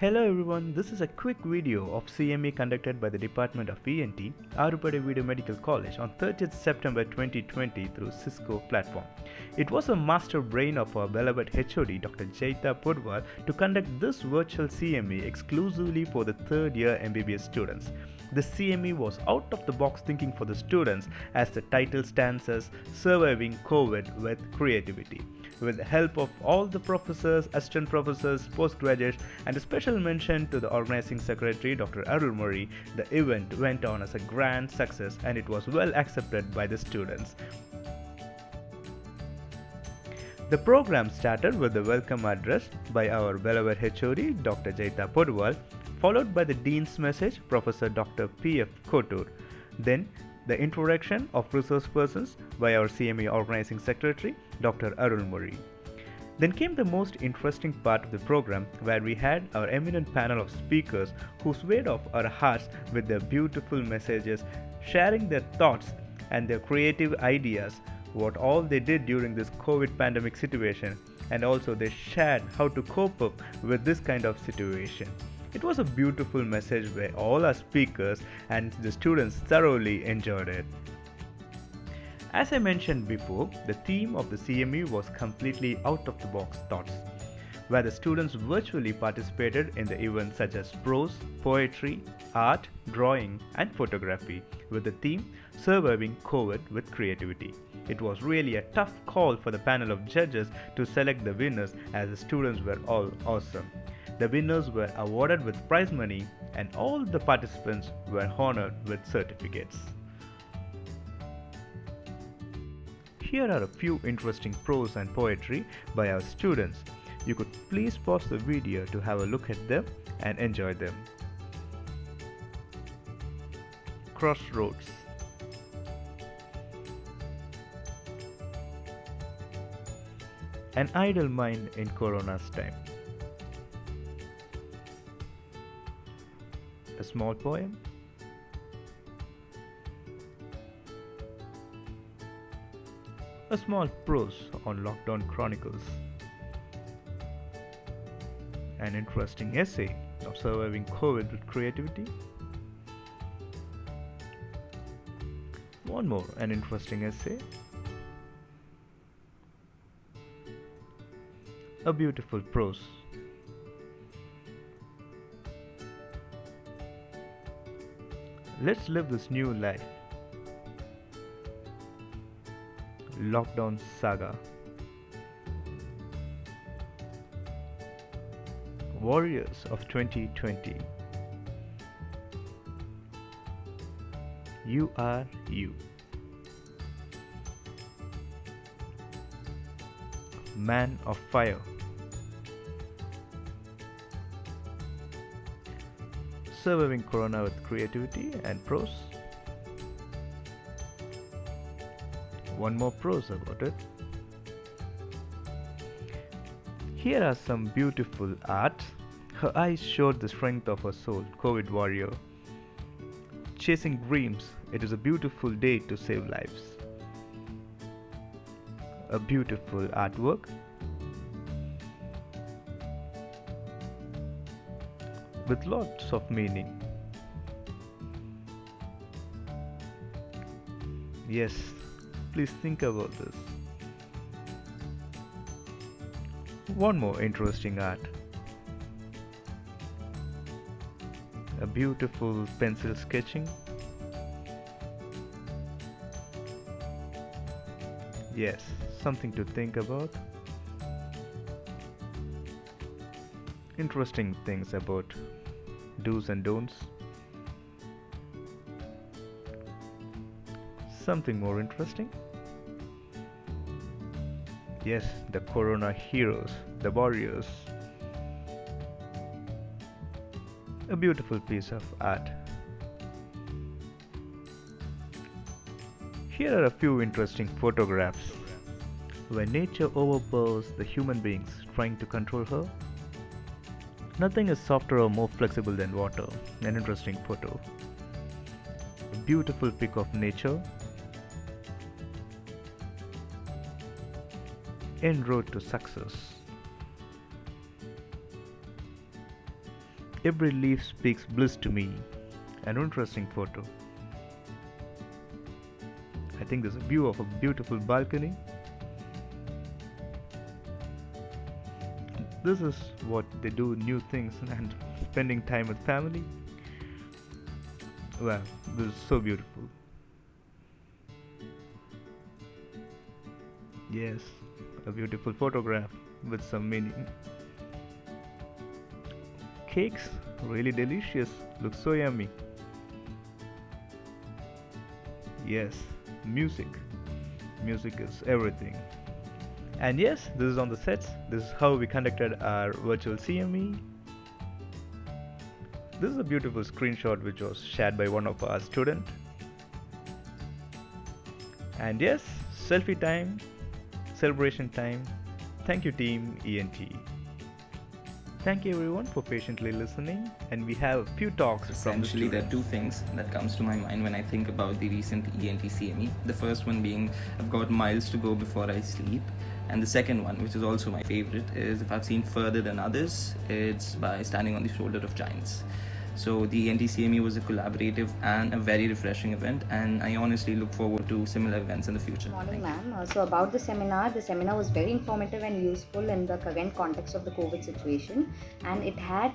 Hello everyone, this is a quick video of CME conducted by the Department of ENT, Arupade Video Medical College on 30th September 2020 through Cisco platform. It was a master brain of our beloved HOD Dr. Jaita Pudwal to conduct this virtual CME exclusively for the third year MBBS students. The CME was out of the box thinking for the students as the title stands as Surviving COVID with Creativity. With the help of all the professors, assistant professors, postgraduates, and a special mention to the organizing secretary Dr. Arul Murray, the event went on as a grand success and it was well accepted by the students. The program started with the welcome address by our beloved HOD Dr. Jaita Podwal, followed by the Dean's message, Professor Dr. P.F. Kotur. Then the introduction of resource persons by our CME Organizing Secretary, Dr. Arul Murray. Then came the most interesting part of the program where we had our eminent panel of speakers who swayed off our hearts with their beautiful messages, sharing their thoughts and their creative ideas, what all they did during this COVID pandemic situation, and also they shared how to cope up with this kind of situation. It was a beautiful message where all our speakers and the students thoroughly enjoyed it. As I mentioned before, the theme of the CME was completely out of the box thoughts, where the students virtually participated in the events such as prose, poetry, art, drawing, and photography, with the theme Surviving COVID with Creativity. It was really a tough call for the panel of judges to select the winners as the students were all awesome. The winners were awarded with prize money and all the participants were honored with certificates. Here are a few interesting prose and poetry by our students. You could please pause the video to have a look at them and enjoy them. Crossroads. An idle mind in Corona's time. A small poem. A small prose on lockdown chronicles. An interesting essay of surviving COVID with creativity. One more, an interesting essay. A beautiful prose. Let's live this new life. Lockdown Saga. Warriors of 2020. You are you. Man of Fire. Surviving Corona with Creativity and Prose. One more prose about it. Here are some beautiful art. Her eyes showed the strength of her soul, COVID warrior. Chasing dreams, it is a beautiful day to save lives. A beautiful artwork. With lots of meaning. Yes, please think about this. One more interesting art. A beautiful pencil sketching. Yes, something to think about. Interesting things about do's and don'ts. Something more interesting. Yes, the Corona heroes, the warriors. A beautiful piece of art. Here are a few interesting photographs. When nature overpowers the human beings trying to control her, nothing is softer or more flexible than water. An interesting photo. A beautiful pic of nature. En road to success. Every leaf speaks bliss to me. An interesting photo. I think there's a view of a beautiful balcony. This is what they do, new things and spending time with family. Wow, this is so beautiful. Yes, a beautiful photograph with some meaning. Cakes, really delicious, looks so yummy. Yes, music. Music is everything. And yes, this is on the sets. This is how we conducted our virtual CME. This is a beautiful screenshot which was shared by one of our students. And yes, selfie time, celebration time. Thank you, team ENT. Thank you everyone for patiently listening, and we have a few talks from the Essentially, there are students. two things that comes to my mind when I think about the recent ENT CME. The first one being I've got miles to go before I sleep, and the second one, which is also my favorite, is if I've seen further than others, it's by standing on the shoulder of giants. So the ENT CME was a collaborative and a very refreshing event, and I honestly look forward to similar events in the future. Morning, Thank you. ma'am. So about the seminar was very informative and useful in the current context of the COVID situation, and it had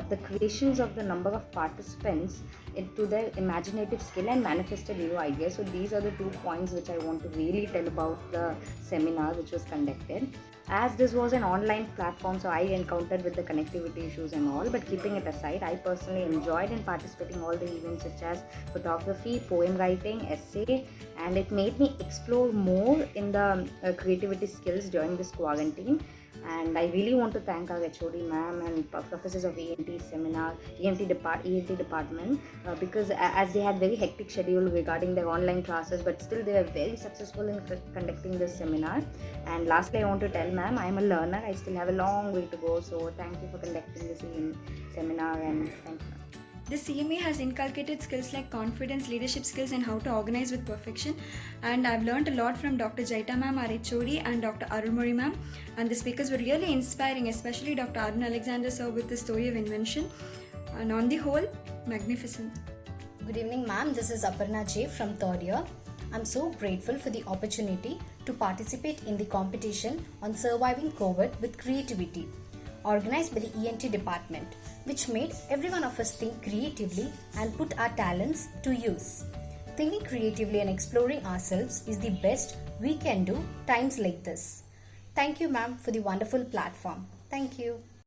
the creations of the number of participants into their imaginative skill and manifested new ideas. So these are the 2 points which I want to really tell about the seminar which was conducted. As this was an online platform, so I encountered with the connectivity issues and all, but keeping it aside, I personally enjoyed in participating all the events such as photography, poem writing, essay, and it made me explore more in the creativity skills during this quarantine. And I really want to thank our HOD ma'am and professors of ENT seminar, ENT department, because as they had very hectic schedule regarding their online classes, but still they were very successful in conducting this seminar. And lastly, I want to tell ma'am, I am a learner. I still have a long way to go. So thank you for conducting this seminar, and thank you. The CMA has inculcated skills like confidence, leadership skills, and how to organize with perfection. And I've learned a lot from Dr. Jaita ma'am, our HOD, and Dr. Arulmori ma'am. And the speakers were really inspiring, especially Dr. Arun Alexander sir with the story of invention. And on the whole, magnificent. Good evening, ma'am. This is Aparna J from third year. I'm so grateful for the opportunity to participate in the competition on surviving COVID with creativity, organized by the ENT department, which made every one of us think creatively and put our talents to use. Thinking creatively and exploring ourselves is the best we can do times like this. Thank you, ma'am, for the wonderful platform. Thank you.